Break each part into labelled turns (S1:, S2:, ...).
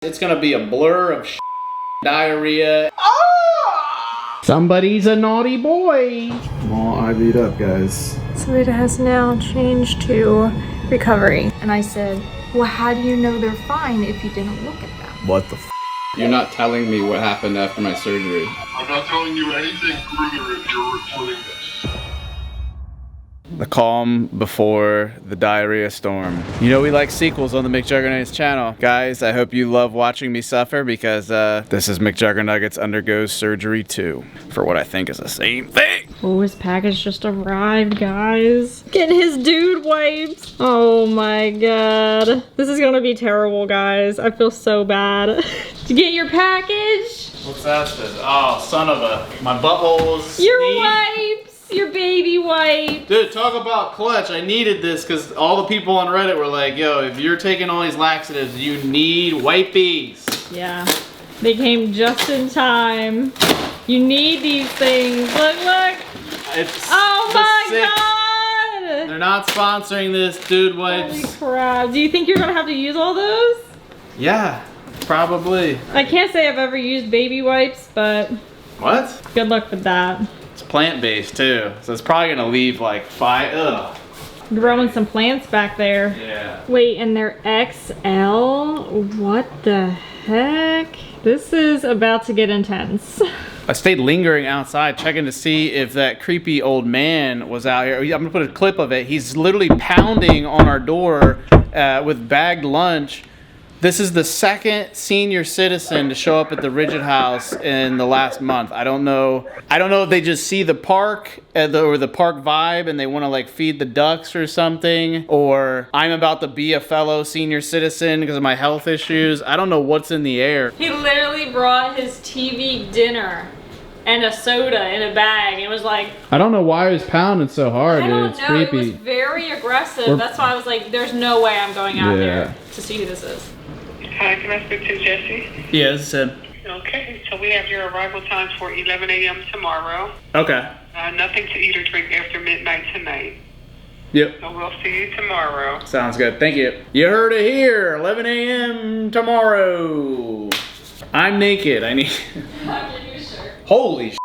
S1: It's gonna be a blur of diarrhea. Oh! Somebody's a naughty boy.
S2: I'm all IV'd up, guys.
S3: So it has now changed to recovery. And I said, well, how do you know they're fine if you didn't look at them?
S2: What the f?
S1: You're not telling me what happened after my surgery.
S4: I'm not telling you anything further if you're reporting this.
S1: The calm before the diarrhea storm. You know we like sequels on the Mcjuggernuggets channel. Guys, I hope you love watching me suffer because this is Mcjuggernuggets Undergoes Surgery 2 for what I think is the same thing.
S3: Oh, his package just arrived, guys. Getting his dude wipes. Oh my god. This is gonna be terrible, guys. I feel so bad. Did you get your package?
S1: What's that says? Oh, son of a... My butthole's...
S3: Your wipes! Your baby wipe.
S1: Dude, talk about clutch. I needed this because all the people on Reddit were like, yo, if you're taking all these laxatives, you need wipies.
S3: Yeah, they came just in time. You need these things. Look, look.
S1: It's
S3: Oh my god.
S1: They're not sponsoring this, dude wipes.
S3: Holy crap. Do you think you're gonna have to use all those?
S1: Yeah, probably.
S3: I can't say I've ever used baby wipes, but
S1: What?
S3: good luck with that.
S1: It's plant-based too, so it's probably gonna leave like 5, ugh.
S3: Growing some plants back there.
S1: Yeah.
S3: Wait, and they're XL? What the heck? This is about to get intense.
S1: I stayed lingering outside checking to see if that creepy old man was out here. I'm gonna put a clip of it. He's literally pounding on our door with bagged lunch. This is the second senior citizen to show up at the RiDGiD house in the last month. I don't know if they just see the park or the park vibe and they want to like feed the ducks or something, or I'm about to be a fellow senior citizen because of my health issues. I don't know what's in the air.
S3: He literally brought his TV dinner and a soda in a bag and was like,
S1: I don't know why he was pounding so hard,
S3: I
S1: dude.
S3: don't
S1: It's
S3: know,
S1: creepy.
S3: it was very aggressive. That's why I was like, there's no way I'm going out
S1: Yeah.
S3: there to see who this is.
S5: Hi, can I speak to Jesse?
S1: Yeah, this is him.
S5: Okay, so we have your arrival times for 11 a.m. tomorrow.
S1: Okay.
S5: Nothing to eat or drink after midnight tonight.
S1: Yep.
S5: So we'll see you tomorrow.
S1: Sounds good. Thank you. You heard it here. 11 a.m. tomorrow. I'm naked. I need... Holy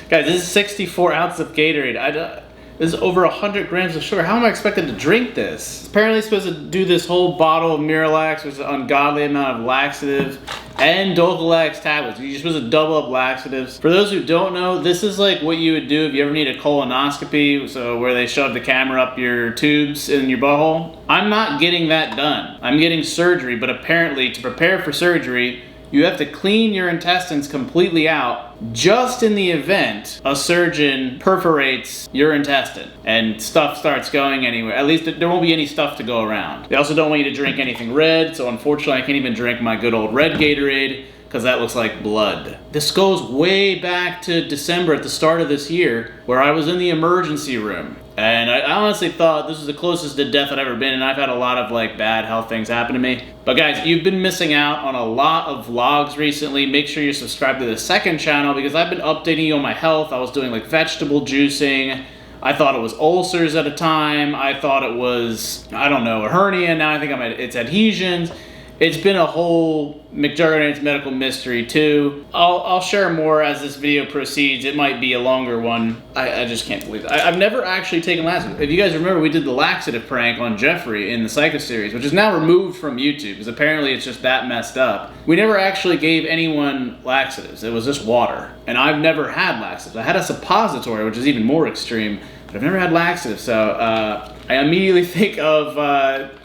S1: guys, this is 64 ounces of Gatorade. This is over 100 grams of sugar. How am I expected to drink this? Apparently supposed to do this whole bottle of Miralax, which is an ungodly amount of laxative, and Dulcolax tablets. You're supposed to double up laxatives. For those who don't know, this is like what you would do if you ever need a colonoscopy, so where they shove the camera up your tubes in your butthole. I'm not getting that done. I'm getting surgery, but apparently to prepare for surgery, you have to clean your intestines completely out just in the event a surgeon perforates your intestine and stuff starts going anywhere. At least there won't be any stuff to go around. They also don't want you to drink anything red, so unfortunately I can't even drink my good old red Gatorade because that looks like blood. This goes way back to December at the start of this year where I was in the emergency room. And I honestly thought this was the closest to death I'd ever been, and I've had a lot of like bad health things happen to me. But guys, you've been missing out on a lot of vlogs recently. Make sure you're subscribed to the second channel because I've been updating you on my health. I was doing like vegetable juicing. I thought it was ulcers at a time. I thought it was, I don't know, a hernia. Now I think it's adhesions. It's been a whole Mcjuggernuggets medical mystery too. I'll share more as this video proceeds. It might be a longer one. I just can't believe it. I've never actually taken laxative. If you guys remember, we did the laxative prank on Jeffrey in the Psycho series, which is now removed from YouTube because apparently it's just that messed up. We never actually gave anyone laxatives. It was just water. And I've never had laxatives. I had a suppository, which is even more extreme, but I've never had laxatives. So I immediately think of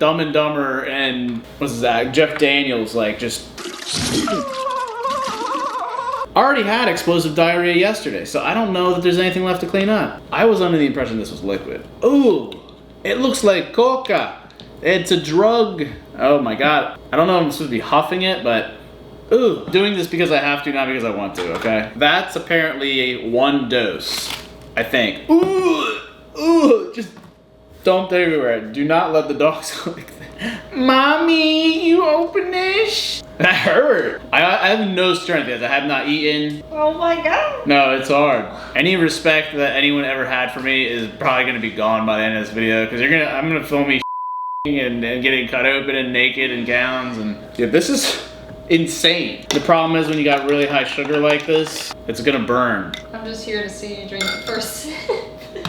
S1: Dumb and Dumber and what's that? Jeff Daniels, like just. I already had explosive diarrhea yesterday, so I don't know that there's anything left to clean up. I was under the impression this was liquid. Ooh, it looks like coca. It's a drug. Oh my god. I don't know if I'm supposed to be huffing it, but ooh. Doing this because I have to, not because I want to, okay? That's apparently a 1 dose, I think. Ooh, ooh, just dumped everywhere. Do not let the dogs go like that. Mommy, you open this? That hurt. I have no strength yet. I have not eaten.
S3: Oh my god.
S1: No, it's hard. Any respect that anyone ever had for me is probably gonna be gone by the end of this video because I'm gonna film me and getting cut open and naked in gowns and yeah, this is insane. The problem is when you got really high sugar like this, it's gonna burn.
S3: I'm just here to see you drink it first.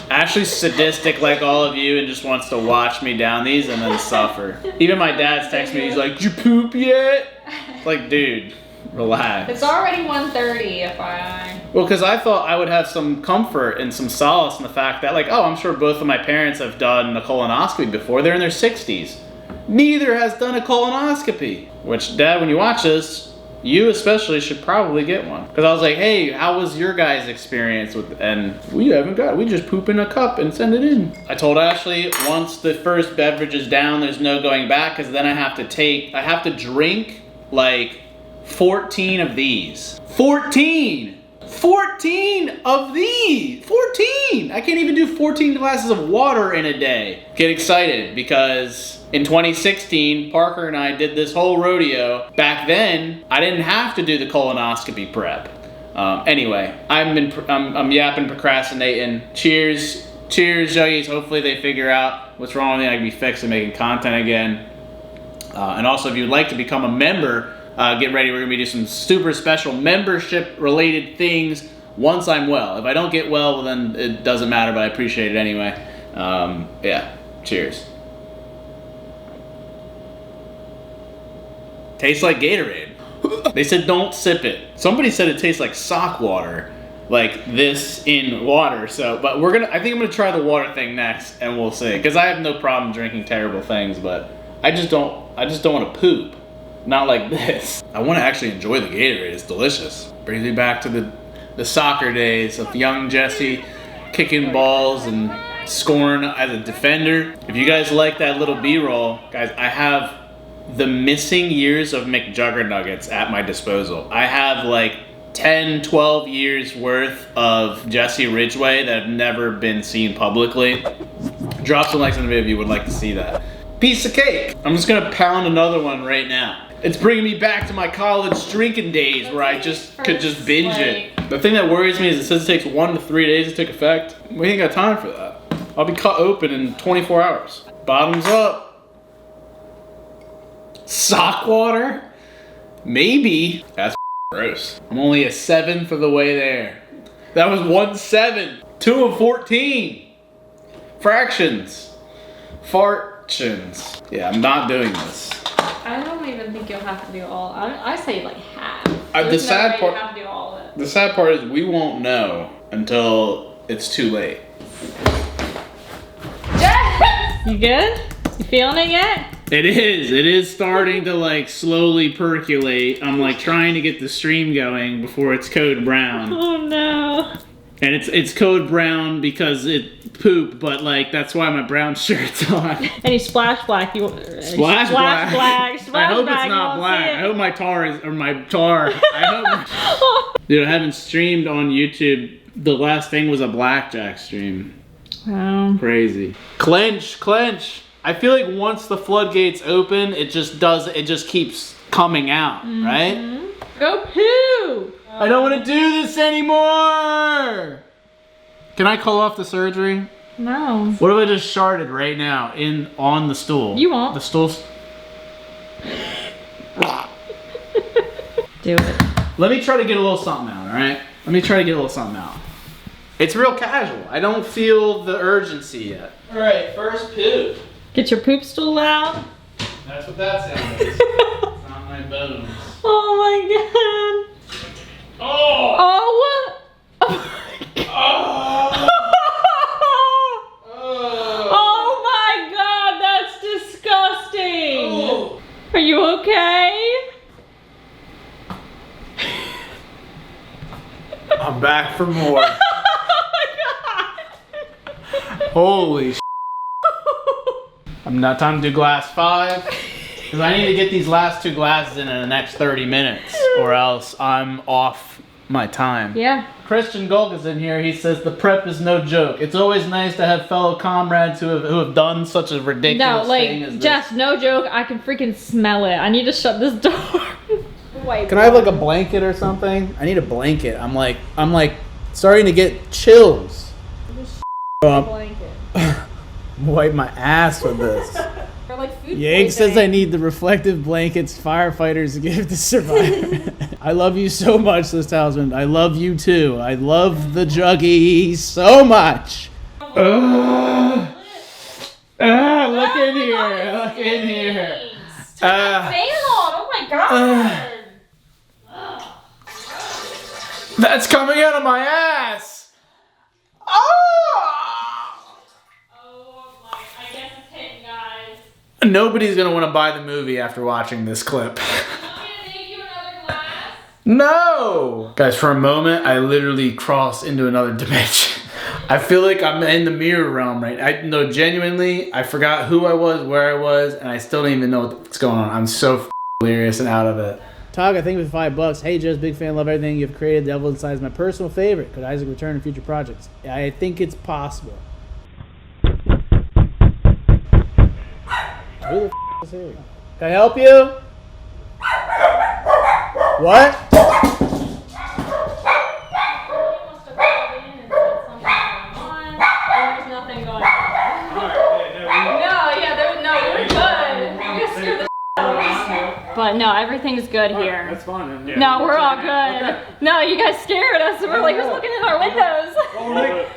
S1: Ashley's sadistic like all of you and just wants to watch me down these and then suffer. Even my dad's texting me, he's like, "Did you poop yet?" Like, dude, relax.
S3: It's already 1:30, FYI.
S1: Well, because I thought I would have some comfort and some solace in the fact that, like, oh, I'm sure both of my parents have done a colonoscopy before. They're in their 60s. Neither has done a colonoscopy. Which, Dad, when you watch this, you especially should probably get one. Because I was like, hey, how was your guys' experience with, and we haven't got, we just poop in a cup and send it in. I told Ashley, once the first beverage is down, there's no going back, because then I have to drink like 14 of these. 14 of these! 14! I can't even do 14 glasses of water in a day. Get excited, because in 2016, Parker and I did this whole rodeo. Back then, I didn't have to do the colonoscopy prep. Anyway, I'm yapping, procrastinating. Cheers, Juggies. Hopefully they figure out what's wrong with me. I can be fixed and making content again. And also, if you'd like to become a member, get ready. We're gonna be doing some super special membership-related things once I'm well. If I don't get well, then it doesn't matter. But I appreciate it anyway. Yeah. Cheers. Tastes like Gatorade. They said don't sip it. Somebody said it tastes like sock water, like this in water. So, but I think I'm gonna try the water thing next, and we'll see. Because I have no problem drinking terrible things, but I just don't want to poop. Not like this. I want to actually enjoy the Gatorade. It's delicious. Brings me back to the soccer days of young Jesse kicking balls and scoring as a defender. If you guys like that little B-roll, guys, I have the missing years of Mcjuggernuggets at my disposal. I have like 10, 12 years worth of Jesse Ridgway that have never been seen publicly. Drop some likes on the video if you would like to see that. Piece of cake. I'm just gonna pound another one right now. It's bringing me back to my college drinking days where I could just binge it. The thing that worries me is it says it takes 1 to 3 days to take effect. We ain't got time for that. I'll be cut open in 24 hours. Bottoms up. Sock water? Maybe. That's gross. I'm only 1/7 of the way there. That was 1/7. 2 of 14. Fractions. Fartions. Yeah, I'm not doing this.
S3: I don't even think you'll have to do all. I say like half.
S1: The sad part.
S3: You have to do all of it.
S1: The sad part is we won't know until it's too late.
S3: You good? You feeling it yet?
S1: It is starting to like slowly percolate. I'm like trying to get the stream going before it's code brown.
S3: Oh no.
S1: And it's code brown because it pooped, but like that's why my brown shirt's on.
S3: Any splash black?
S1: Splash black. I hope
S3: black,
S1: it's not black. I hope my tar is, or my tar. I hope. Dude, I haven't streamed on YouTube. The last thing was a blackjack stream.
S3: Wow.
S1: Crazy. Clench. I feel like once the floodgates open, it just keeps coming out, right?
S3: Go poo!
S1: I don't want to do this anymore! Can I call off the surgery?
S3: No.
S1: What if I just sharted right now on the stool?
S3: You won't.
S1: The stool's...
S3: Do it.
S1: Let me try to get a little something out, alright? Let me try to get a little something out. It's real casual. I don't feel the urgency yet. Alright, first poop.
S3: Get your poop stool out.
S1: That's what that sounds like. It's not my bones.
S3: Oh my god.
S1: Oh!
S3: Oh!
S1: Oh!
S3: Oh my god, that's disgusting!
S1: Oh.
S3: Are you okay?
S1: I'm back for more.
S3: Oh my god!
S1: Holy I'm not time to do glass 5. Because I need to get these last 2 glasses in the next 30 minutes. Or else I'm off my time.
S3: Yeah.
S1: Christian Gulk is in here. He says the prep is no joke. It's always nice to have fellow comrades who have done such a ridiculous thing as this.
S3: Jess, no joke. I can freaking smell it. I need to shut this door. Wait.
S1: Can I have like a blanket or something? I need a blanket. I'm like starting to get chills.
S3: Blanket.
S1: Wipe my ass with this.
S3: For like food
S1: Yank says I
S3: poisoning.
S1: need the reflective blankets firefighters give the survivor. I love you so much, this talisman. I love you too. I love the Juggy so much. Look in here. Look in here.
S3: Fan on. Oh my god.
S1: That's coming out of my ass.
S3: Oh my, I guess it's hitting, guys.
S1: Nobody's gonna want to buy the movie after watching this clip.
S3: You want me to make you another glass?
S1: No! Guys, for a moment, I literally crossed into another dimension. I feel like I'm in the mirror realm right now. No, genuinely, I forgot who I was, where I was, and I still don't even know what's going on. I'm so delirious and out of it. Tog, I think with $5. Hey, Joe's big fan. Love everything you've created. Devil Inside is my personal favorite. Could Isaac return in future projects? I think it's possible. Who the is here? Can I help you? What?
S3: Nothing going on. No, we're good. You just screwed the But no, everything's good here.
S6: That's fine. Yeah.
S3: No, we're all good. No, you guys scared us. We're like, who's looking in our windows?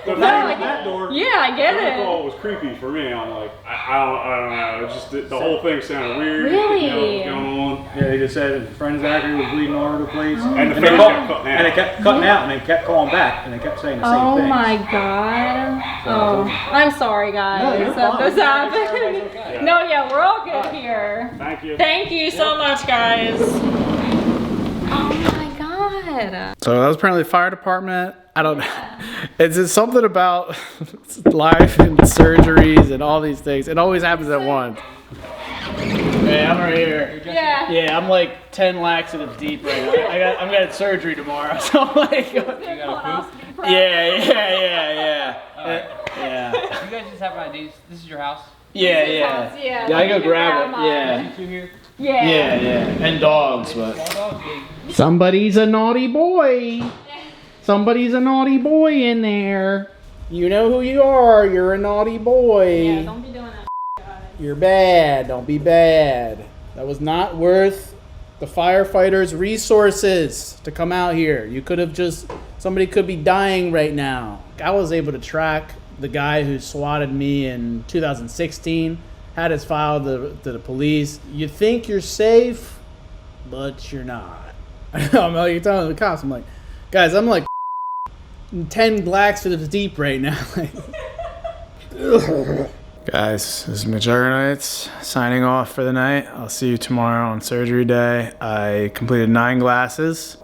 S6: The that door.
S3: Yeah, I get it.
S6: It was creepy for me. I'm like, I don't know. It's just the whole thing sounded weird.
S3: Really?
S6: You know what was going on?
S7: Yeah, they just said his friend Zachary was bleeding all over the place.
S6: And the
S7: they
S6: phone kept cutting out.
S7: and they kept cutting out, and they kept calling back, and they kept saying the same
S3: Oh
S7: thing.
S3: my god. Oh, I'm sorry, guys.
S7: No, you're
S3: that
S7: fine.
S3: this happened.
S7: Okay.
S3: No, yeah, we're all good here.
S6: Thank you.
S3: Thank you so much, guys. Oh my god.
S1: So that was apparently the fire department. I don't know. It's just something about life and surgeries and all these things. It always happens at once. Hey, I'm right here.
S3: Yeah.
S1: Yeah, I'm like 10 laxatives deep right now. I'm gonna have surgery tomorrow, so I'm like, yeah.
S8: You guys just have IDs. This is your house.
S1: Yeah. Yeah, I go grab it. Yeah.
S8: You here?
S3: Yeah.
S1: And dogs, but
S8: Dogs,
S1: somebody's a naughty boy. Somebody's a naughty boy in there. You know who you are. You're a naughty boy.
S3: Yeah, don't be doing that.
S1: You're bad. Don't be bad. That was not worth the firefighters' resources to come out here. You could have just, somebody could be dying right now. I was able to track the guy who swatted me in 2016, had his file to the police. You think you're safe, but you're not. I'm like, you're telling the cops, I'm like, guys, I'm like 10 laxatives deep right now. Guys, this is Mcjuggernuggets signing off for the night. I'll see you tomorrow on surgery day. I completed 9 glasses.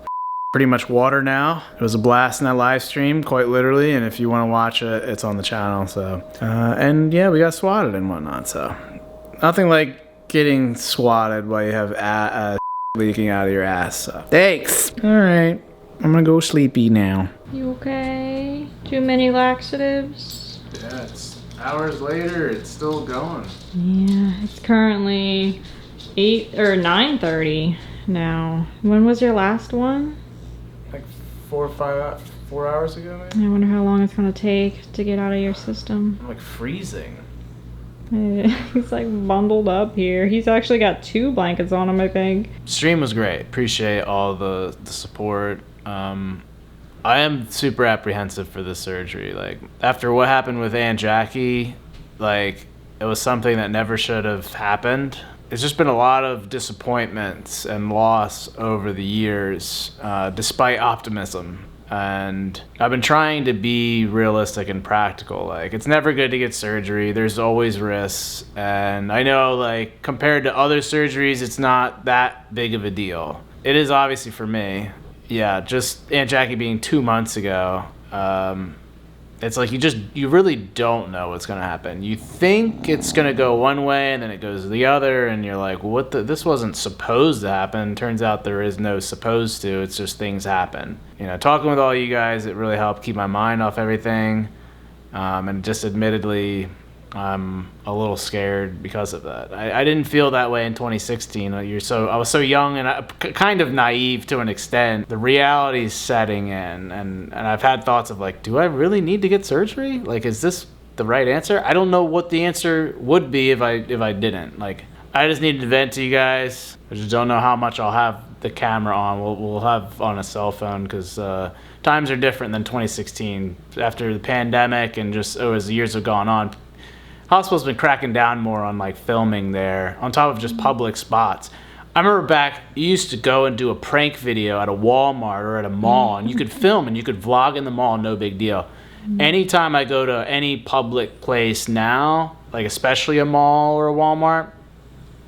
S1: Pretty much water now. It was a blast in that live stream, quite literally, and if you want to watch it, it's on the channel. So, and yeah, we got swatted and whatnot. So, nothing like getting swatted while you have leaking out of your ass. So, thanks. All right, I'm gonna go sleepy now.
S3: You okay? Too many laxatives?
S1: Yeah, it's hours later. It's still going.
S3: Yeah, it's currently 8 or 9:30 now. When was your last one?
S1: Like 4 hours ago, maybe.
S3: I wonder how long it's gonna take to get out of your system.
S1: I'm like freezing.
S3: He's like bundled up here. He's actually got 2 blankets on him, I think.
S1: Stream was great. Appreciate all the support. I am super apprehensive for this surgery. Like, after what happened with Aunt Jackie, like, it was something that never should have happened. It's just been a lot of disappointments and loss over the years, despite optimism. And I've been trying to be realistic and practical. Like, it's never good to get surgery. There's always risks. And I know, like, compared to other surgeries, it's not that big of a deal. It is obviously for me. Yeah, just Aunt Jackie being 2 months ago. It's like you really don't know what's gonna happen. You think it's gonna go one way and then it goes the other, and you're like, this wasn't supposed to happen. Turns out there is no supposed to, it's just things happen. You know, talking with all you guys, it really helped keep my mind off everything. And just admittedly, I'm a little scared because of that. I didn't feel that way in 2016. I was so young and kind of naive to an extent. The reality's setting in, and I've had thoughts of like, do I really need to get surgery? Like, is this the right answer. I don't know what the answer would be if I didn't. Like, I just needed to vent to you guys. I just don't know how much I'll have the camera on. We'll have on a cell phone because times are different than 2016. After the pandemic and just as the years have gone on, hospital's been cracking down more on like filming there on top of just public spots. I remember back, you used to go and do a prank video at a Walmart or at a mall, and you could film and you could vlog in the mall, no big deal. Anytime I go to any public place now, like especially a mall or a Walmart,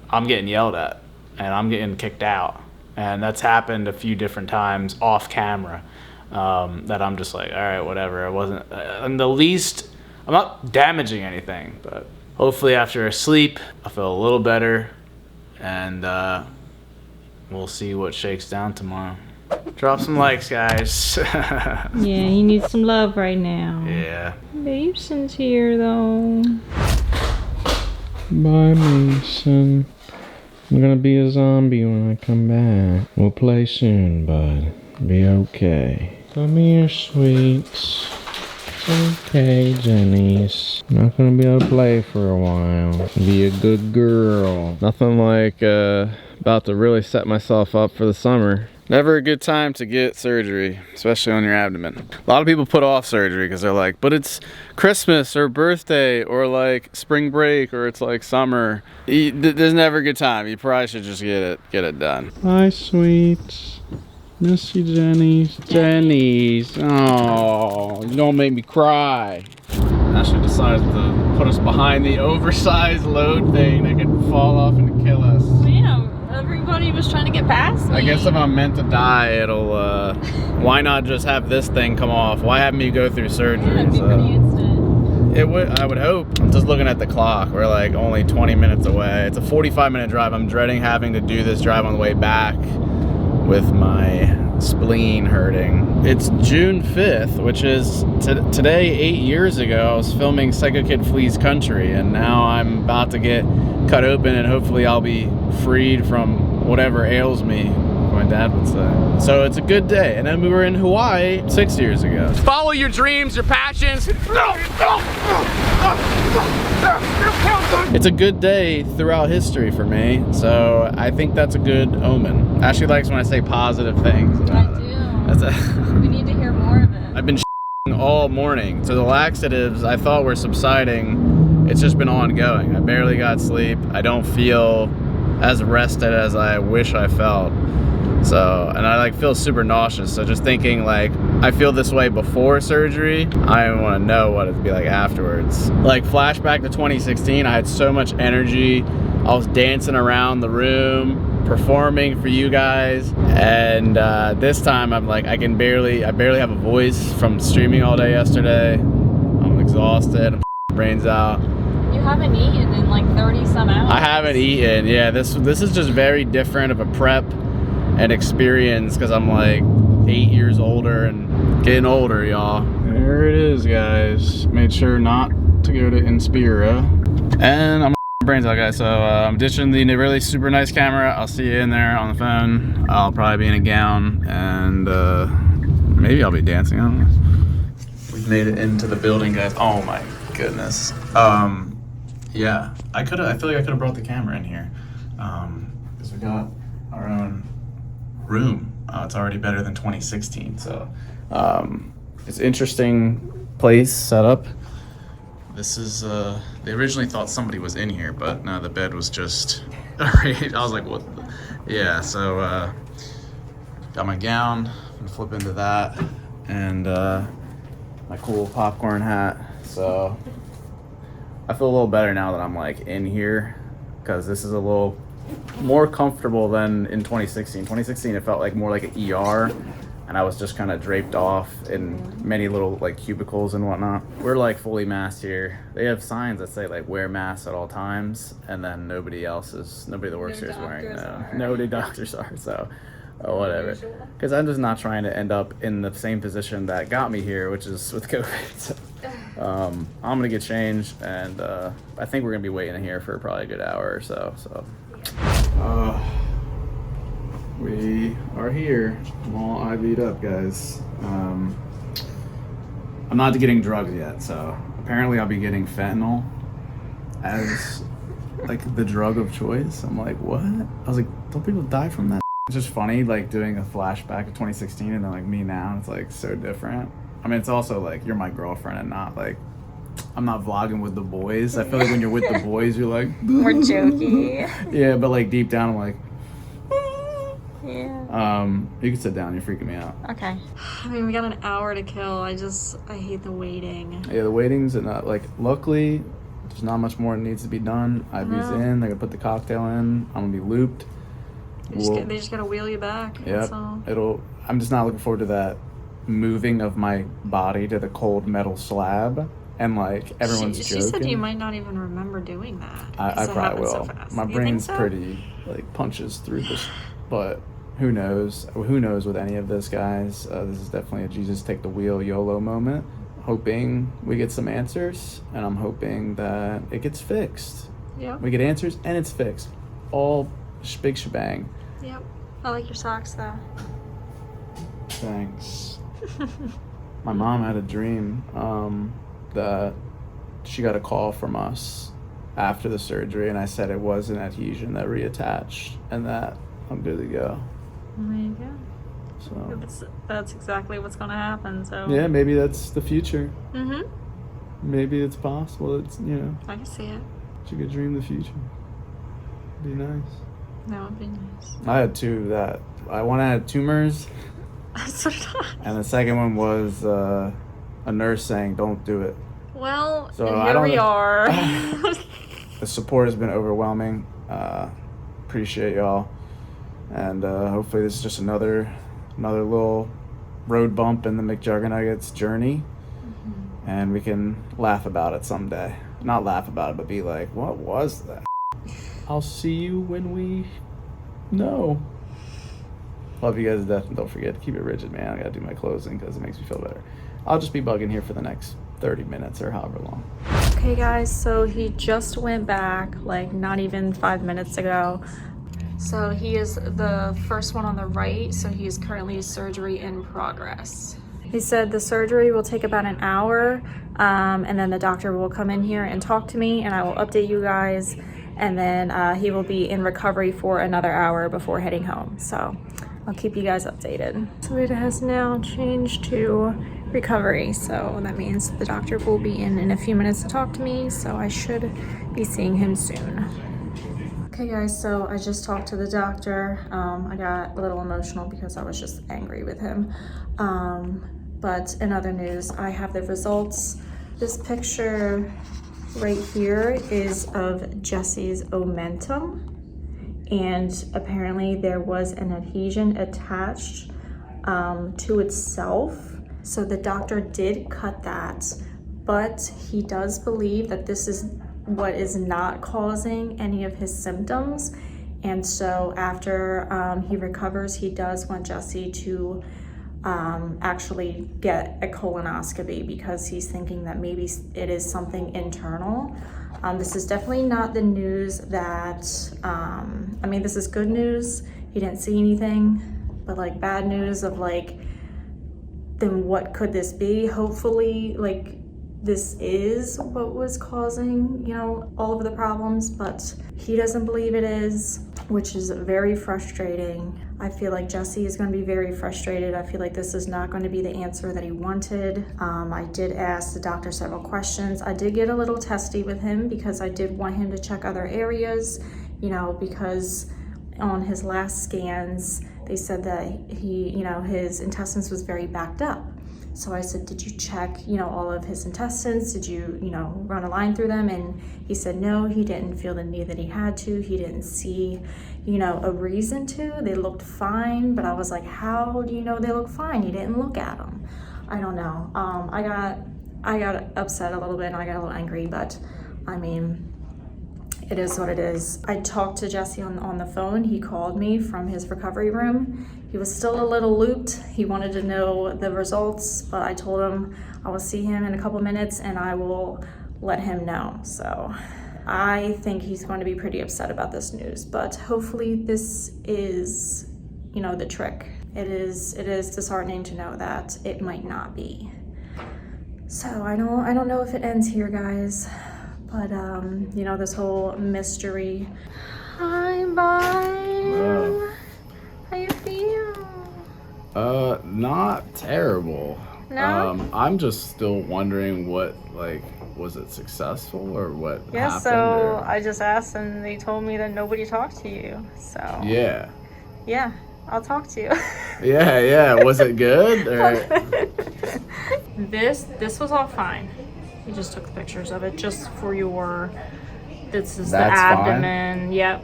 S1: I'm getting yelled at and I'm getting kicked out. And that's happened a few different times off camera, that I'm just like, all right, whatever. I wasn't, in the least, I'm not damaging anything, but hopefully after a sleep, I feel a little better, and we'll see what shakes down tomorrow. Drop some likes, guys.
S3: Yeah, he needs some love right now.
S1: Yeah.
S3: Mason's here though.
S2: Bye, Mason. I'm gonna be a zombie when I come back. We'll play soon, bud. Be okay. Come here, sweets. It's okay, Jennies. I'm not gonna be able to play for a while. Be a good girl. Nothing like about to really set myself up for the summer. Never a good time to get surgery, especially on your abdomen. A lot of people put off surgery because they're like, but it's Christmas or birthday or like spring break or it's like summer. There's never a good time. You probably should just get it done. Hi, sweets. Miss you, Jennies. Jennies. Oh, you don't make me cry. Ashley decided to put us behind the oversized load thing that could fall off and kill us.
S3: Yeah, everybody was trying to get past me.
S2: I guess if I'm meant to die, it'll, why not just have this thing come off? Why have me go through surgery?
S3: Yeah, it'd be pretty instant.
S2: It would, I would hope. I'm just looking at the clock. We're like only 20 minutes away. It's a 45-minute drive. I'm dreading having to do this drive on the way back with my spleen hurting. It's June 5th, which is today 8 years ago. I was filming Psycho Kid Flees Country, and now I'm about to get cut open and hopefully I'll be freed from whatever ails me, my dad would say. So it's a good day. And then we were in Hawaii 6 years ago.
S1: Follow your dreams, your passions.
S2: It's a good day throughout history for me, so I think that's a good omen. Ashley likes when I say positive things about it.
S3: We need to hear more of it.
S2: I've been all morning. So the laxatives I thought were subsiding, it's just been ongoing. I barely got sleep. I don't feel as rested as I wish I felt. So, and I like feel super nauseous. So just thinking like, I feel this way before surgery, I want to know what it'd be like afterwards. Like flashback to 2016, I had so much energy. I was dancing around the room, performing for you guys. And this time I'm like, I barely have a voice from streaming all day yesterday. I'm exhausted, I'm brains out.
S3: You haven't eaten in like 30 some hours.
S2: I haven't eaten, yeah. This is just very different of a prep and experience because I'm like 8 years older and getting older, y'all. There it is, guys. Made sure not to go to Inspira. And I'm brains out, guys. So I'm ditching the really super nice camera. I'll see you in there on the phone. I'll probably be in a gown and maybe I'll be dancing. I don't know. We've made it into the building, guys. Oh my goodness. Yeah, I feel like I could have brought the camera in here because we got our own room. It's already better than 2016, so it's interesting place setup. This is they originally thought somebody was in here, but no, the bed was just right. I was like, what? Yeah, so got my gown and flip into that, and my cool popcorn hat. So I feel a little better now that I'm like in here, because this is a little more comfortable than in 2016. 2016 it felt like more like an ER, and I was just kind of draped off in many little like cubicles and whatnot. We're like fully masked here. They have signs that say like wear masks at all times, and then nobody that works here is wearing them. Nobody doctors are, so whatever. Because I'm just not trying to end up in the same position that got me here, which is with COVID. So, I'm gonna get changed, and I think we're gonna be waiting here for probably a good hour or so. We are here. I'm all IV'd up, guys. I'm not getting drugs yet, so apparently I'll be getting fentanyl as like the drug of choice. I'm like, what? I was like, don't people die from that? It's just funny, like doing a flashback of 2016 and then like me now. It's like so different. I mean, it's also like you're my girlfriend and not like I'm not vlogging with the boys. I feel like when you're with the boys, you're like
S3: We're jokey.
S2: yeah, but like deep down, I'm like.
S3: Yeah.
S2: You can sit down. You're freaking me out.
S3: Okay. I mean, we got an hour to kill. I hate the waiting.
S2: Yeah, the waiting's not like. Luckily, there's not much more that needs to be done. IV's in. They're gonna put the cocktail in. I'm gonna be looped.
S3: They just gotta wheel you back.
S2: Yep. I'm just not looking forward to that moving of my body to the cold metal slab and like everyone's joking.
S3: She said you might not even remember doing that.
S2: I probably will.
S3: So fast.
S2: My brain's pretty like punches through this, but. Who knows? Who knows with any of this, guys? This is definitely a Jesus take the wheel YOLO moment. Hoping we get some answers, and I'm hoping that it gets fixed.
S3: Yeah.
S2: We get answers, and it's fixed. All big shebang.
S3: Yep. I like your socks, though.
S2: Thanks. My mom had a dream that she got a call from us after the surgery, and I said it was an adhesion that reattached, and that I'm good to go.
S3: There you go.
S2: So
S3: That's exactly what's gonna happen. So
S2: yeah, maybe that's the future.
S3: Mhm.
S2: Maybe it's possible. It's
S3: I can see it.
S2: you could dream the future. Be nice.
S3: That would be nice.
S2: I had two that one had tumors,
S3: So did I.
S2: and the second one was a nurse saying, "Don't do it."
S3: Well,
S2: So
S3: and
S2: I
S3: here
S2: don't-
S3: we are.
S2: The support has been overwhelming. Appreciate y'all, and hopefully this is just another little road bump in the Mcjuggernuggets journey, and we can laugh about it someday. Not laugh about it, but be like, what was that? I'll see you when we know. Love you guys to death, and don't forget to keep it rigid, man. I gotta do my closing because it makes me feel better. I'll just be bugging here for the next 30 minutes or however long.
S3: Okay guys, so he just went back like not even 5 minutes ago. So he is the first one on the right, so he is currently surgery in progress. He said the surgery will take about an hour, and then the doctor will come in here and talk to me, and I will update you guys, and then he will be in recovery for another hour before heading home. So I'll keep you guys updated. So it has now changed to recovery, so that means the doctor will be in a few minutes to talk to me, so I should be seeing him soon. Okay guys, so I just talked to the doctor. I got a little emotional because I was just angry with him. But in other news, I have the results. This picture right here is of Jesse's omentum, and apparently there was an adhesion attached to itself. So the doctor did cut that, but he does believe that this is what is not causing any of his symptoms. And so after he recovers, he does want Jesse to actually get a colonoscopy because he's thinking that maybe it is something internal. This is definitely not the news that, I mean, this is good news. He didn't see anything, but like bad news of like, then what could this be? Hopefully, like, this is what was causing, you know, all of the problems, but he doesn't believe it is, which is very frustrating. I feel like Jesse is going to be very frustrated. I feel like this is not going to be the answer that he wanted. I did ask the doctor several questions. I did get a little testy with him because I did want him to check other areas, you know, because on his last scans, they said that he, you know, his intestines was very backed up. So I said, did you check, you know, all of his intestines? Did you, you know, run a line through them? And he said, no, he didn't feel the need that he had to. He didn't see, you know, a reason to. They looked fine, but I was like, how do you know they look fine? You didn't look at them. I don't know. I got upset a little bit and I got a little angry, but I mean, it is what it is. I talked to Jesse on the phone. He called me from his recovery room. He was still a little looped. He wanted to know the results, but I told him I will see him in a couple minutes and I will let him know. So I think he's going to be pretty upset about this news, but hopefully this is, you know, the trick. It is disheartening to know that it might not be. So I don't know if it ends here, guys, but you know, this whole mystery. Hi, bye. How you feel?
S2: Not terrible.
S3: No?
S2: I'm just still wondering what, like, was it successful or what
S3: Yeah,
S2: happened?
S3: so
S2: or...
S3: I just asked and they told me that nobody talked to you, so.
S2: Yeah.
S3: Yeah, I'll talk to you.
S2: Yeah. Was it good? Or...
S3: This was all fine. We just took pictures of it just for your, this is
S2: That's
S3: the abdomen. Fine. Yep.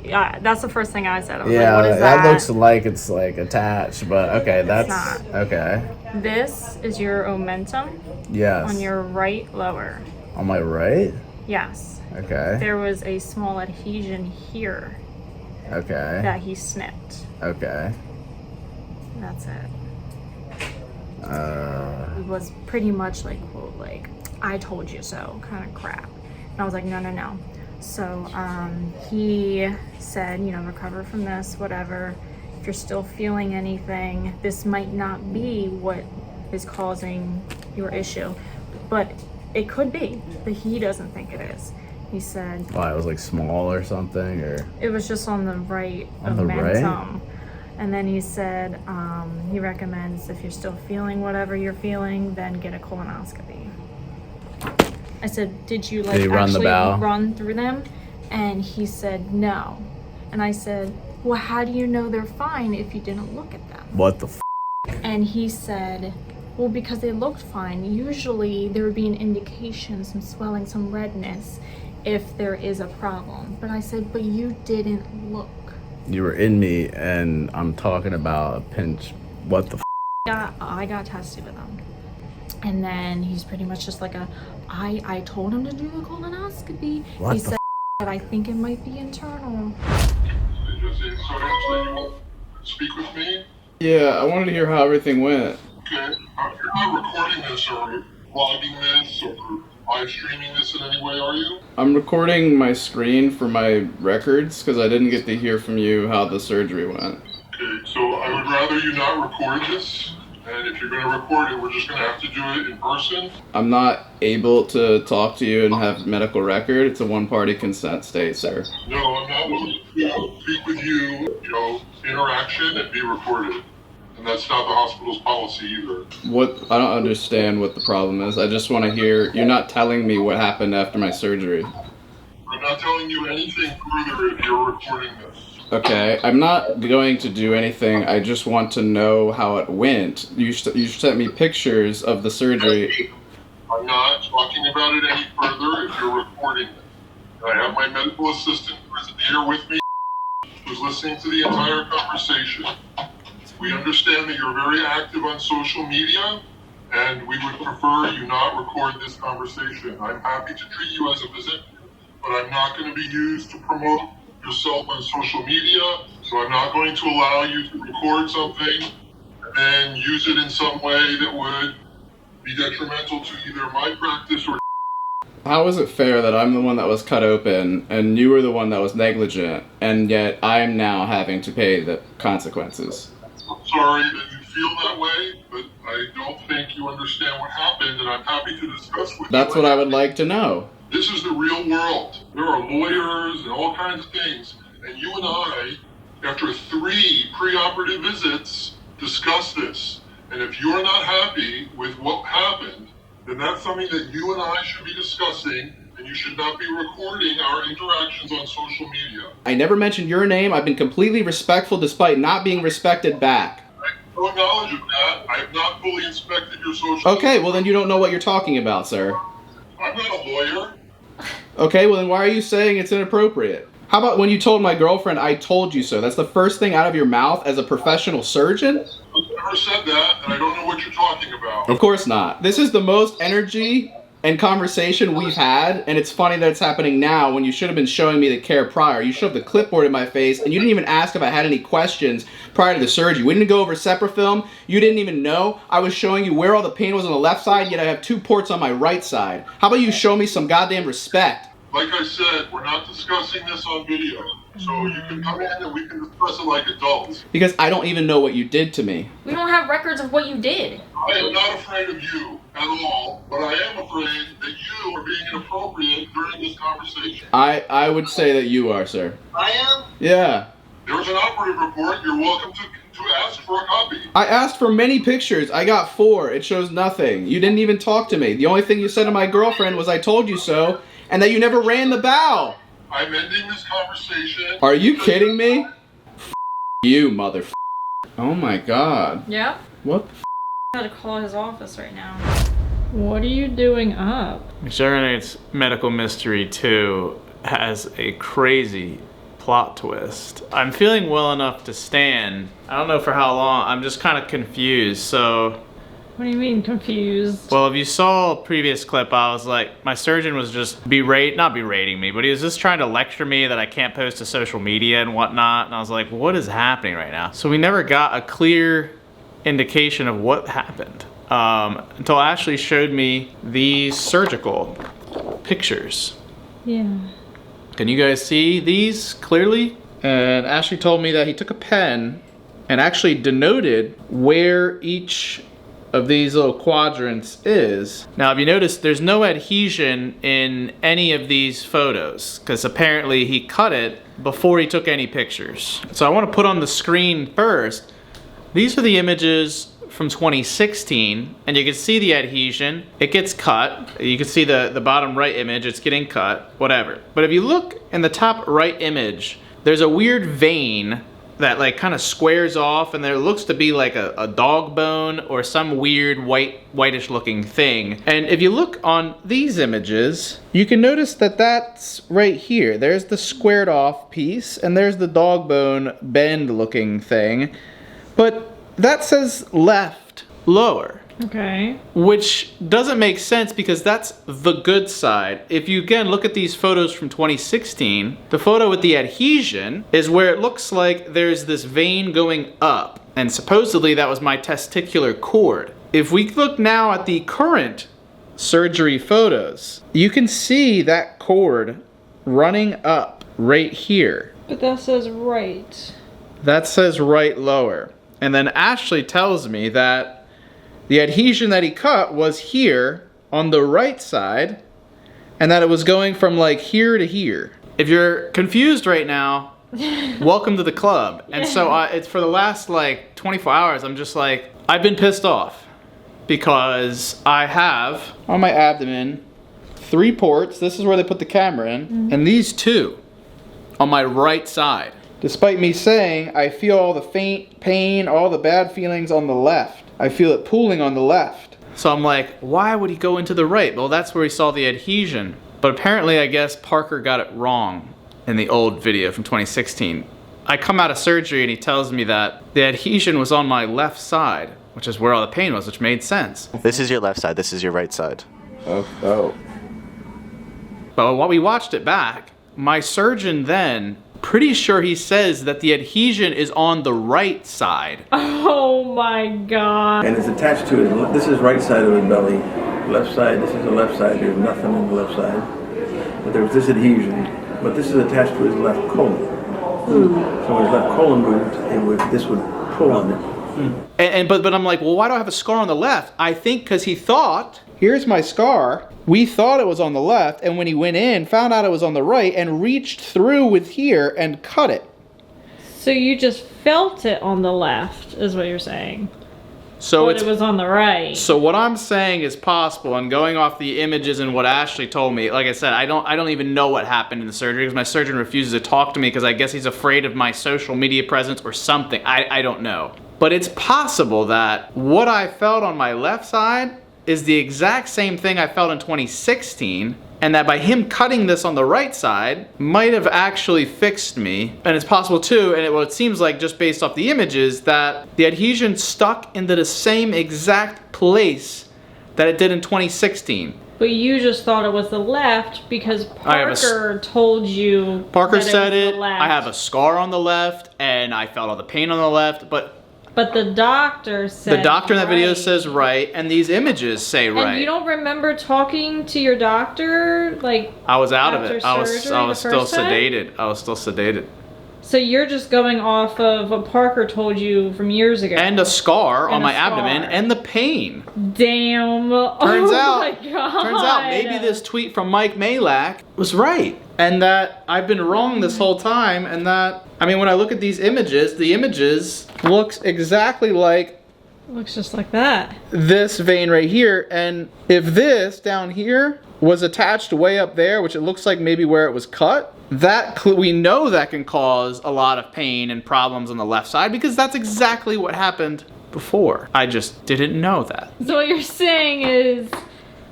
S3: Yeah, that's the first thing I said. I was
S2: yeah,
S3: like, what is
S2: that looks like it's like attached, but okay, that's
S3: not.
S2: Okay.
S3: This is your omentum.
S2: Yes.
S3: On your right lower.
S2: On my right?
S3: Yes.
S2: Okay.
S3: There was a small adhesion here.
S2: Okay.
S3: That he snipped.
S2: Okay.
S3: That's it. It was pretty much like, quote, like, I told you so kind of crap. And I was like, no. So he said, you know, recover from this, whatever. If you're still feeling anything, this might not be what is causing your issue, but it could be, but he doesn't think it is. He said,
S2: it was like small or something, or?
S3: It was just on the right
S2: on the
S3: omentum.
S2: Right?
S3: And then he said, he recommends if you're still feeling whatever you're feeling, then get a colonoscopy. I said, did you like actually run through them? And he said, no. And I said, well, how do you know they're fine if you didn't look at them?
S2: What the f?
S3: And he said, well, because they looked fine. Usually there would be an indication, some swelling, some redness, if there is a problem. But I said, but you didn't look.
S2: You were in me and I'm talking about a pinch. What the f?
S3: I got tested with him. And then he's pretty much just like I told him to do the colonoscopy.
S2: What
S3: he
S2: the
S3: said that I think it might be internal.
S4: Speak with me?
S2: Yeah, I wanted to hear how everything went.
S4: Okay. You're not recording this or vlogging this or live streaming this in any way, are you?
S2: I'm recording my screen for my records because I didn't get to hear from you how the surgery went.
S4: Okay, so I would rather you not record this. And if you're going to record it, we're just going to have to do it in person.
S2: I'm not able to talk to you and have medical record. It's a one-party consent state, sir.
S4: No, I'm not willing to speak with you, interaction and be recorded. And that's not the hospital's policy either.
S2: I don't understand what the problem is. I just want to hear, you're not telling me what happened after my surgery.
S4: I'm not telling you anything further if you're recording this.
S2: Okay, I'm not going to do anything. I just want to know how it went. You sent me pictures of the surgery.
S4: I'm not talking about it any further if you're recording it. I have my medical assistant who is here with me, who's listening to the entire conversation. We understand that you're very active on social media, and we would prefer you not record this conversation. I'm happy to treat you as a visit, but I'm not going to be used to promote yourself on social media, so I'm not going to allow you to record something and then use it in some way that would be detrimental to either my practice or...
S2: How is it fair that I'm the one that was cut open and you were the one that was negligent, and yet I'm now having to pay the consequences?
S4: I'm sorry that you feel that way, but I don't think you understand what happened, and I'm happy to discuss with you.
S2: That's what I would like to know.
S4: This is the real world. There are lawyers and all kinds of things. And you and I, after 3 preoperative visits, discussed this. And if you're not happy with what happened, then that's something that you and I should be discussing, and you should not be recording our interactions on social media.
S2: I never mentioned your name. I've been completely respectful despite not being respected back.
S4: I have no knowledge of that. I have not fully inspected your social
S2: Okay, well then you don't know what you're talking about, sir.
S4: I'm not a lawyer.
S2: Okay, well then why are you saying it's inappropriate? How about when you told my girlfriend, I told you so? That's the first thing out of your mouth as a professional surgeon?
S4: I've never said that, and I don't know what you're talking about.
S2: Of course not. This is the most energy and conversation we've had, and it's funny that it's happening now when you should have been showing me the care prior. You shoved the clipboard in my face, and you didn't even ask if I had any questions prior to the surgery. We didn't go over separate film. You didn't even know. I was showing you where all the pain was on the left side, yet I have 2 ports on my right side. How about you show me some goddamn respect?
S4: Like I said, we're not discussing this on video, so you can come in and we can discuss it like adults.
S2: Because I don't even know what you did to me.
S3: We don't have records of what you did.
S4: I am not afraid of you at all, but I am afraid that you are being inappropriate during this conversation.
S2: I would say that you are, sir.
S4: I am?
S2: Yeah.
S4: There's an operative report. You're welcome to ask for a copy.
S2: I asked for many pictures. I got 4. It shows nothing. You didn't even talk to me. The only thing you said to my girlfriend was I told you so, and that you never ran the bowel.
S4: I'm ending this conversation.
S2: Are you kidding me? You mother. Oh my god.
S3: Yep.
S2: What?
S3: I gotta call his office right now. What are you doing up?
S1: Mcjuggernuggets Medical Mystery 2 has a crazy plot twist. I'm feeling well enough to stand. I don't know for how long. I'm just kind of confused. So,
S3: What do you mean confused?
S1: well, if you saw a previous clip, I was like, my surgeon was just not berating me, but he was just trying to lecture me that I can't post to social media and whatnot. And I was like, what is happening right now? So we never got a clear indication of what happened until Ashley showed me these surgical pictures.
S3: Yeah.
S1: Can you guys see these clearly? And Ashley told me that he took a pen and actually denoted where each of these little quadrants is. Now, if you notice, there's no adhesion in any of these photos because apparently he cut it before he took any pictures. So I want to put on the screen first. These are the images from 2016, and you can see the adhesion. It gets cut. You can see the bottom right image, it's getting cut, whatever. But if you look in the top right image, there's a weird vein that like kind of squares off, and there looks to be like a dog bone or some weird whitish looking thing. And if you look on these images, you can notice that that's right here. There's the squared off piece, and there's the dog bone bend looking thing. But that says left lower.
S3: Okay.
S1: Which doesn't make sense because that's the good side. If you again look at these photos from 2016, the photo with the adhesion is where it looks like there's this vein going up. And supposedly that was my testicular cord. If we look now at the current surgery photos, you can see that cord running up right here.
S3: But that says right.
S1: That says right lower. And then Ashley tells me that the adhesion that he cut was here on the right side, and that it was going from like here to here. If you're confused right now, welcome to the club. And so it's for the last like 24 hours, I'm just like, I've been pissed off because I have on my abdomen 3 ports. This is where they put the camera in, and these 2 on my right side. Despite me saying I feel all the faint pain, all the bad feelings on the left. I feel it pooling on the left. So I'm like, why would he go into the right? Well, that's where he saw the adhesion. But apparently, I guess Parker got it wrong in the old video from 2016. I come out of surgery and he tells me that the adhesion was on my left side, which is where all the pain was, which made sense.
S9: This is your left side, this is your right side.
S2: Oh.
S1: But when we watched it back, my surgeon then, pretty sure he says that the adhesion is on the right side.
S3: Oh my god.
S10: And it's attached to it. This is right side of his belly. Left side, this is the left side. There's nothing on the left side. But there's this adhesion. But this is attached to his left colon. So when his left colon moved, this would pull on it.
S1: But I'm like, well, why do I have a scar on the left? I think because he thought, here's my scar. We thought it was on the left, and when he went in, found out it was on the right, and reached through with here and cut it.
S3: So you just felt it on the left, is what you're saying.
S1: So
S3: but it was on the right.
S1: So what I'm saying is possible, and going off the images and what Ashley told me, like I said, I don't even know what happened in the surgery because my surgeon refuses to talk to me because I guess he's afraid of my social media presence or something. I don't know. But it's possible that what I felt on my left side is the exact same thing I felt in 2016, and that by him cutting this on the right side might have actually fixed me. And it's possible too, and it seems like just based off the images, that the adhesion stuck into the same exact place that it did in 2016.
S3: But you just thought it was the left because Parker told you.
S1: Parker said
S3: it.
S1: Was the left. I have a scar on the left, and I felt all the pain on the left, but
S3: the doctor said
S1: the doctor in that video says right, and these images say right.
S3: And you don't remember talking to your doctor, like
S1: I was out of it.
S3: I was
S1: still sedated. I was still sedated.
S3: So you're just going off of what Parker told you from years ago.
S1: And a scar on
S3: And a
S1: my
S3: scar.
S1: abdomen and the pain.
S3: Damn.
S1: Turns
S3: My God.
S1: turns out maybe this tweet from Mike Malak was right. And that I've been wrong this whole time, and that, I mean, when I look at these images, the images looks exactly like
S3: Looks just like that.
S1: this vein right here, and if this down here was attached way up there, which it looks like maybe where it was cut, that we know that can cause a lot of pain and problems on the left side, because that's exactly what happened before. I just didn't know that.
S3: So what you're saying is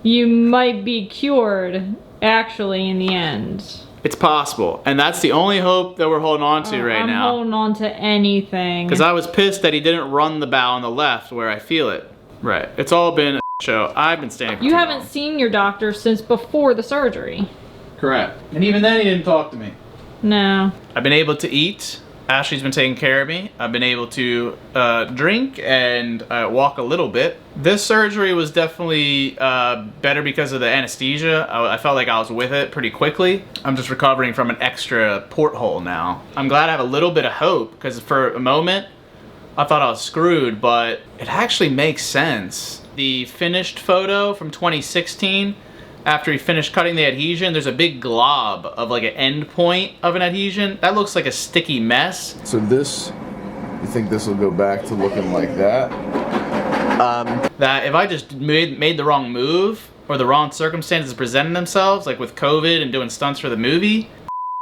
S3: you might be cured actually in the end.
S1: It's possible, and that's the only hope that we're holding on to right
S3: I'm
S1: now.
S3: holding on to anything.
S1: Because I was pissed that he didn't run the bow on the left where I feel it. Right. It's all been a show. I've been standing for
S3: You
S1: too
S3: haven't
S1: long.
S3: seen your doctor since before the surgery.
S1: Correct. And even then he didn't talk to me.
S3: No.
S1: I've been able to eat. Ashley's been taking care of me. I've been able to drink and walk a little bit. This surgery was definitely better because of the anesthesia. I felt like I was with it pretty quickly. I'm just recovering from an extra porthole now. I'm glad I have a little bit of hope, because for a moment I thought I was screwed, but it actually makes sense. The finished photo from 2016, after he finished cutting the adhesion, there's a big glob of like an end point of an adhesion. That looks like a sticky mess.
S2: So this, you think this will go back to looking like that?
S1: That if I just made the wrong move, or the wrong circumstances presented themselves, like with COVID and doing stunts for the movie,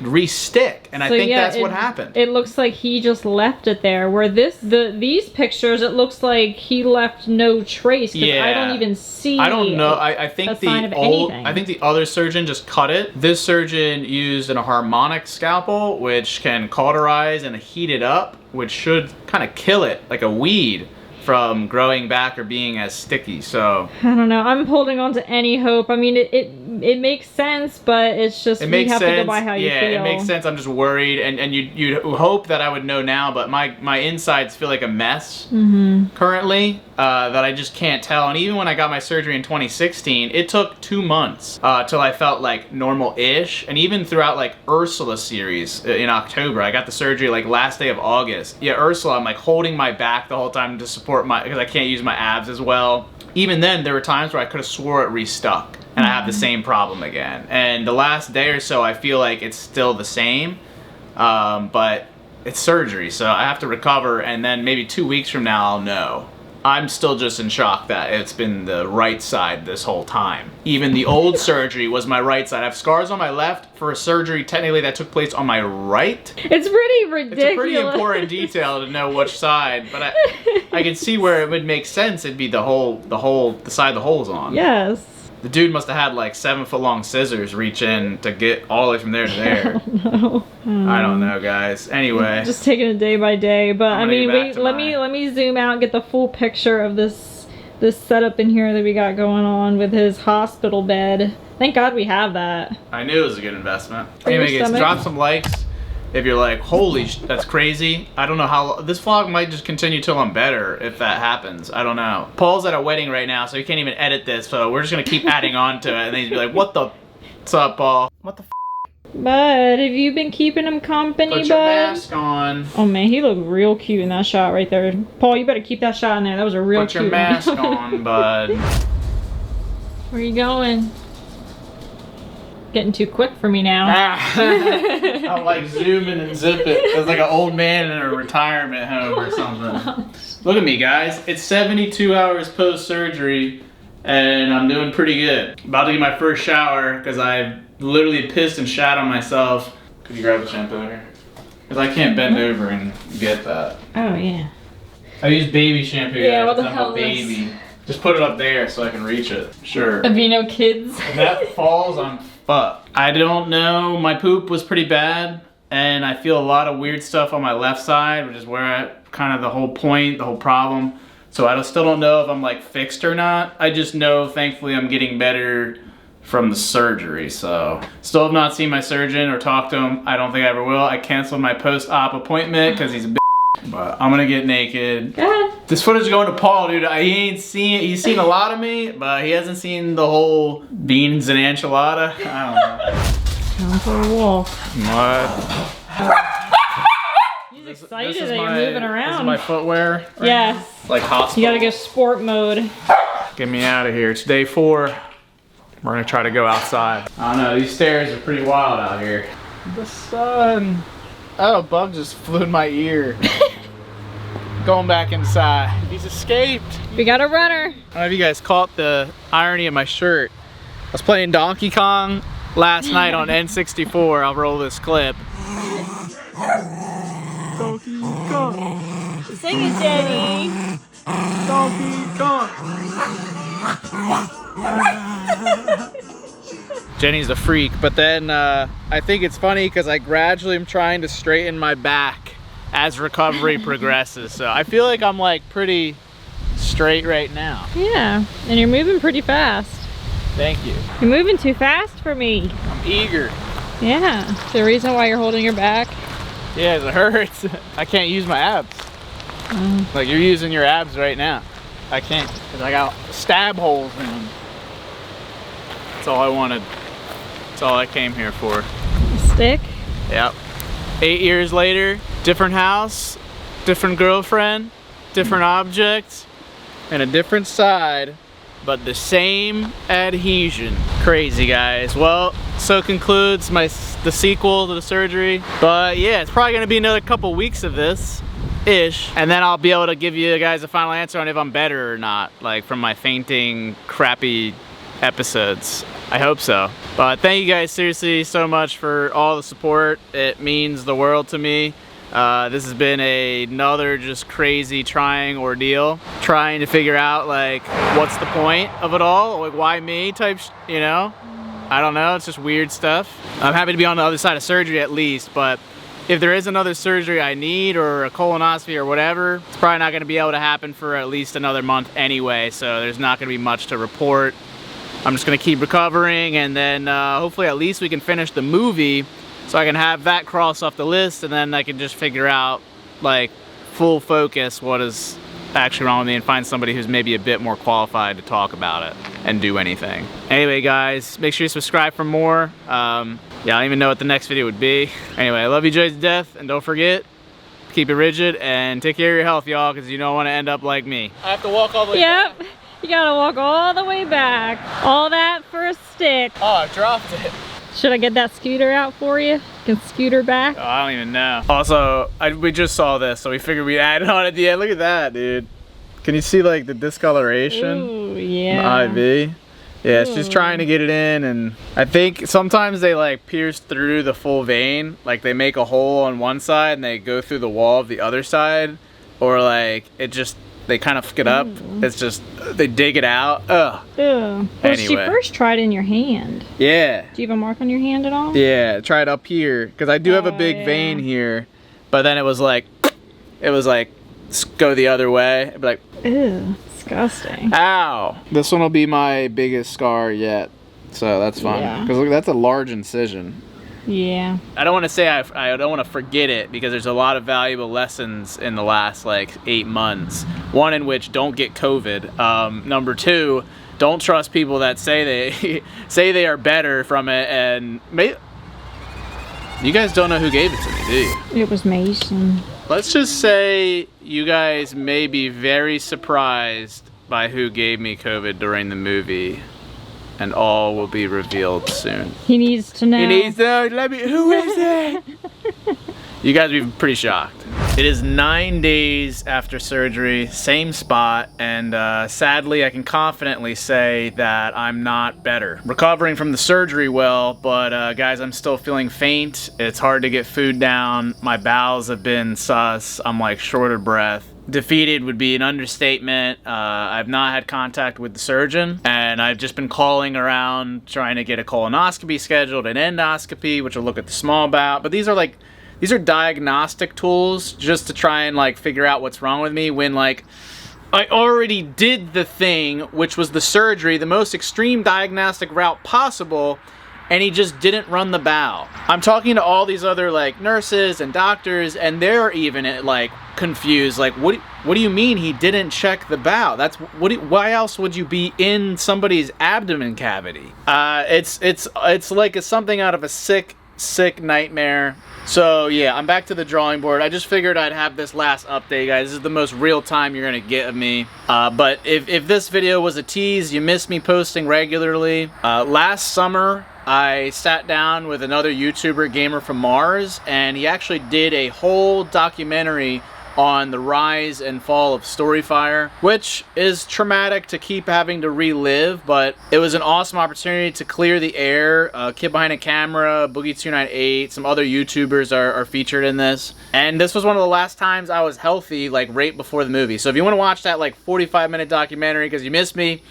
S1: re-stick. And I think that's what happened.
S3: It looks like he just left it there. Where these pictures, it looks like he left no trace.
S1: Yeah.
S3: I don't even see.
S1: I don't know. I think
S3: a sign of anything.
S1: I think the other surgeon just cut it. This surgeon used a harmonic scalpel, which can cauterize and heat it up, which should kind of kill it like a weed from growing back or being as sticky. So
S3: I don't know. I'm holding on to any hope. I mean, it makes sense, but it's just
S1: it
S3: we
S1: makes
S3: have
S1: sense.
S3: to go by how you
S1: yeah,
S3: feel.
S1: it makes sense. I'm just worried, and you'd hope that I would know now, but my insides feel like a mess currently that I just can't tell. And even when I got my surgery in 2016, it took 2 months till I felt like normal-ish. And even throughout like Ursula series in October, I got the surgery like last day of August. Yeah, Ursula, I'm like holding my back the whole time to support because I can't use my abs as well. Even then, there were times where I could have swore it restuck, and I have the same problem again. And the last day or so, I feel like it's still the same, but it's surgery, so I have to recover, and then maybe 2 weeks from now, I'll know. I'm still just in shock that it's been the right side this whole time. Even the old surgery was my right side. I have scars on my left for a surgery technically that took place on my right.
S3: It's pretty ridiculous.
S1: It's a pretty important detail to know which side, but I can see where it would make sense. It'd be the side the hole's on.
S3: Yes.
S1: The dude must have had like 7-foot-long scissors reach in to get all the way from there to there. I don't know, guys. Anyway.
S3: Just taking it day by day, but I mean, let
S1: my-
S3: me zoom out and get the full picture of this setup in here that we got going on with his hospital bed. Thank God we have that.
S1: I knew it was a good investment.
S3: For your
S1: Anyway, guys,
S3: stomach?
S1: drop some likes if you're like, holy that's crazy. I don't know how, this vlog might just continue till I'm better if that happens. I don't know. Paul's at a wedding right now, so he can't even edit this, so we're just gonna keep adding on to it, and then he's be like, what's up, Paul? What the f?
S3: Bud, have you been keeping him company,
S1: Put
S3: bud?
S1: your mask on.
S3: Oh man, he looked real cute in that shot right there. Paul, you better keep that shot in there. That was a real
S1: Put
S3: cute
S1: your mask
S3: one.
S1: on, bud.
S3: Where you going? Getting too quick for me now.
S1: I'm like zooming and zip it. It's like an old man in a retirement home or something. Look at me, guys. It's 72 hours post-surgery, and I'm doing pretty good. About to get my first shower because I literally pissed and shat on myself. Could you grab the shampoo here? Because I can't bend over and get that.
S3: Oh yeah.
S1: I use baby shampoo.
S3: Yeah,
S1: guys,
S3: what the
S1: 'cause I'm
S3: hell
S1: a
S3: is this?
S1: baby. Just put it up there so I can reach it. Sure.
S3: Have you no kids?
S1: If that falls, I'm fucked. I don't know. My poop was pretty bad, and I feel a lot of weird stuff on my left side, which is where kind of the whole point, the whole problem. So I still don't know if I'm like fixed or not. I just know, thankfully, I'm getting better from the surgery. So still have not seen my surgeon or talked to him. I don't think I ever will. I canceled my post-op appointment because he's a bitch. But I'm gonna get naked.
S3: Go ahead.
S1: This footage is going to Paul, dude. He's seen a lot of me, but he hasn't seen the whole beans and enchilada. I don't know.
S3: Time for a walk.
S1: What?
S3: excited that you're moving around.
S1: This is my footwear. Right
S3: yes.
S1: now. Like hospital.
S3: You gotta go sport mode.
S1: Get me out of here. It's day 4. We're gonna try to go outside. I don't know, these stairs are pretty wild out here. The sun. Oh, a bug just flew in my ear. Going back inside. He's escaped.
S3: We got a runner.
S1: I don't know if you guys caught the irony of my shirt. I was playing Donkey Kong last night on N64. I'll roll this clip. Donkey Kong.
S3: Sing it, Jenny.
S1: Donkey Kong. Jenny's a freak, but then I think it's funny because I gradually am trying to straighten my back as recovery progresses. So I feel like I'm like pretty straight right now.
S3: Yeah, and you're moving pretty fast.
S1: Thank you.
S3: You're moving too fast for me.
S1: I'm eager.
S3: Yeah, the reason why you're holding your back.
S1: Yeah, it hurts. I can't use my abs. Like you're using your abs right now. I can't because I got stab holes in them. That's all I wanted. That's all I came here for.
S3: A stick?
S1: Yep. 8 years later, different house, different girlfriend, different objects, and a different side, but the same adhesion. Crazy, guys. Well, so concludes the sequel to the surgery. But yeah, it's probably gonna be another couple weeks of this. Ish, and then I'll be able to give you guys a final answer on if I'm better or not, like from my fainting, crappy episodes. I hope so. But thank you guys seriously so much for all the support. It means the world to me. This has been another just crazy trying ordeal, trying to figure out like what's the point of it all, like why me type, you know? I don't know, it's just weird stuff. I'm happy to be on the other side of surgery at least, but if there is another surgery I need or a colonoscopy or whatever, it's probably not gonna be able to happen for at least another month anyway, so there's not gonna be much to report. I'm just gonna keep recovering, and then hopefully at least we can finish the movie so I can have that cross off the list, and then I can just figure out like full focus what is actually wrong with me and find somebody who's maybe a bit more qualified to talk about it and do anything. Anyway guys, make sure you subscribe for more. Yeah, I don't even know what the next video would be. Anyway, I love you guys to death, and don't forget, keep it rigid and take care of your health, y'all, because you don't want to end up like me. I have to walk all the way back.
S3: Yep, you gotta walk all the way back. All that for a stick.
S1: Oh, I dropped it.
S3: Should I get that scooter out for you? You can scooter back.
S1: Oh, I don't even know. Also, we just saw this, so we figured we'd add it on at the end. Look at that, dude. Can you see like the discoloration?
S3: Ooh, yeah.
S1: The IV. Yeah, she's trying to get it in, and I think sometimes they like pierce through the full vein. Like they make a hole on one side and they go through the wall of the other side, or like it just, they kind of fuck it up. It's just, they dig it out. Ugh.
S3: Ew. Well,
S1: Anyway.
S3: she first tried in your hand.
S1: Yeah.
S3: Do you have a mark on your hand at all?
S1: Yeah, try it up here, because I do have a big vein here, but then it was like go the other way. It'd be like,
S3: ew, disgusting.
S1: ow. This one will be my biggest scar yet, so that's fine.
S3: Yeah.
S1: Because look, that's a large incision.
S3: Yeah.
S1: I don't want to say I don't want to forget it, because there's a lot of valuable lessons in the last like 8 months. One in which, don't get COVID. Number 2, don't trust people that say they say they are better from it, and you guys don't know who gave it to me, do you?
S3: It was Mason.
S1: Let's just say you guys may be very surprised by who gave me COVID during the movie, and all will be revealed soon.
S3: He needs to know.
S1: He needs to know. Let me. Who is it? You guys will be pretty shocked. It is 9 days after surgery, same spot, and sadly I can confidently say that I'm not better. Recovering from the surgery well, but guys, I'm still feeling faint. It's hard to get food down. My bowels have been sus. I'm like short of breath. Defeated would be an understatement. I've not had contact with the surgeon, and I've just been calling around trying to get a colonoscopy scheduled, an endoscopy, which will look at the small bowel, but these are diagnostic tools just to try and like figure out what's wrong with me, when like I already did the thing, which was the surgery, the most extreme diagnostic route possible, and he just didn't run the bowel. I'm talking to all these other like nurses and doctors, and they're even like confused, like what do you mean he didn't check the bowel? That's why else would you be in somebody's abdomen cavity? It's like something out of a sick sick nightmare. So yeah, I'm back to the drawing board. I just figured I'd have this last update, guys. This is the most real time you're gonna get of me. But if this video was a tease, you missed me posting regularly. Last summer, I sat down with another YouTuber, Gamer from Mars, and he actually did a whole documentary on the rise and fall of Storyfire, which is traumatic to keep having to relive, but it was an awesome opportunity to clear the air. Kid Behind a Camera, Boogie298, some other YouTubers are featured in this. And this was one of the last times I was healthy, like right before the movie. So if you want to watch that like 45-minute documentary because you missed me,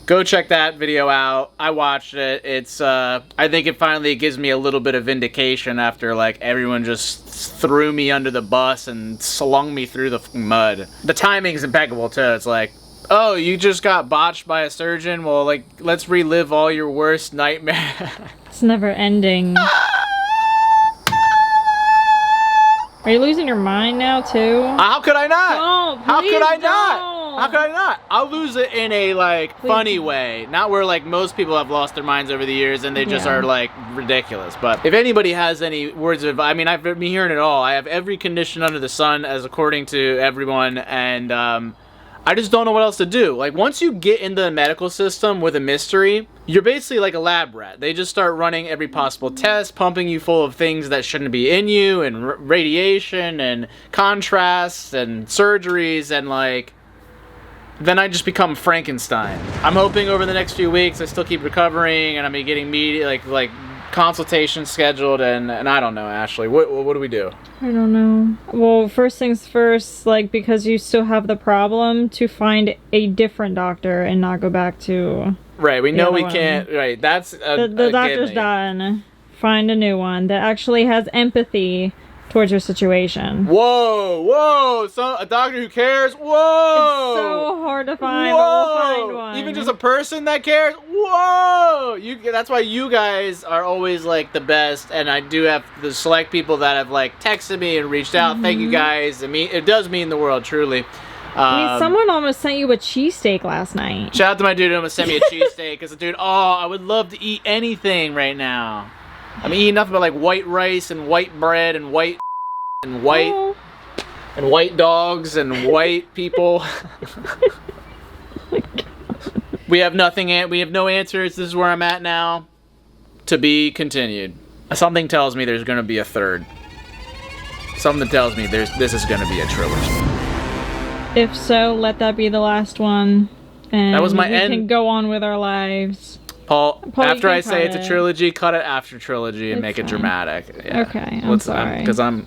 S1: go check that video out. I watched it. It's, I think it finally gives me a little bit of vindication after, like, everyone just threw me under the bus and slung me through the mud. The timing's impeccable, too. It's like, oh, you just got botched by a surgeon? Well, like, let's relive all your worst nightmares.
S3: It's never ending. Are you losing your mind now, too?
S1: How could I not?
S3: Don't,
S1: How could I
S3: please
S1: not?
S3: don't.
S1: How could I not? I'll lose it in a, like, funny way. Not where, like, most people have lost their minds over the years and they just are, like, ridiculous. But if anybody has any words of advice, I mean, I've been hearing it all. I have every condition under the sun, as according to everyone, and I just don't know what else to do. Like, once you get into the medical system with a mystery, you're basically like a lab rat. They just start running every possible test, pumping you full of things that shouldn't be in you, and radiation, and contrasts, and surgeries, and, like, then I just become Frankenstein. I'm hoping over the next few weeks I still keep recovering and I'm getting media, like consultations scheduled, and I don't know, Ashley. What do we do?
S3: I don't know. Well, first things first, like, because you still have the problem, to find a different doctor and not go back to...
S1: Right, we know we can't... Right, that's
S3: the doctor's done. Find a new one that actually has empathy towards your situation.
S1: Whoa, whoa, a doctor who cares? Whoa!
S3: It's so hard to find,
S1: whoa!
S3: but we'll find one.
S1: Even just a person that cares? Whoa! That's why you guys are always, like, the best, and I do have the select people that have, like, texted me and reached out. Thank you guys. It does mean the world, truly.
S3: I mean, someone almost sent you a cheesesteak last night.
S1: Shout out to my dude who almost sent me a cheesesteak, because the dude, I would love to eat anything right now. I'm eating nothing but, like, white rice and white bread and white and white dogs and white people. We have nothing. We have no answers. This is where I'm at now. To be continued. Something tells me there's going to be a third. Something tells me this is going to be a trilogy.
S3: If so, let that be the last one, and
S1: that was my end.
S3: We can go on with our lives.
S1: Paul, after I say it's a trilogy, cut it after trilogy and make it dramatic. Yeah.
S3: Okay, I'm sorry.
S1: Because I'm